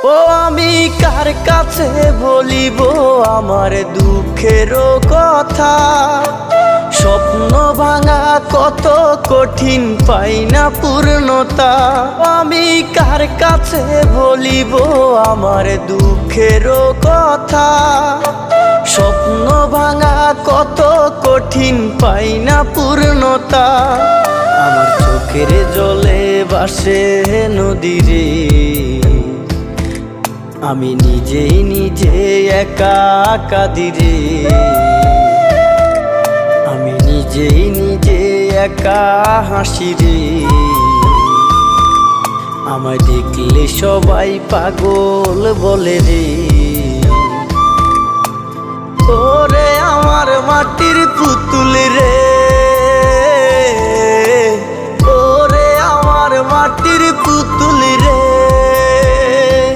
ও আমি কার কাছে বলিব আমার দুঃখের কথা? স্বপ্ন ভাঙা কত কঠিন, পাই না পূর্ণতা। আমি কার কাছে বলিব আমার দুঃখের কথা? স্বপ্ন ভাঙা কত কঠিন, পাই না পূর্ণতা। আমার চোখের জলে ভাসে নদীরে, আমি নিজেই নিজে একা কাঁদিরে। আমি নিজেই নিজে একা হাসিরে। আমায় দেখলে সবাই পাগল বলে রে। ওরে আমার মাটির পুতুল রে, ওরে আমার মাটির পুতুল রে।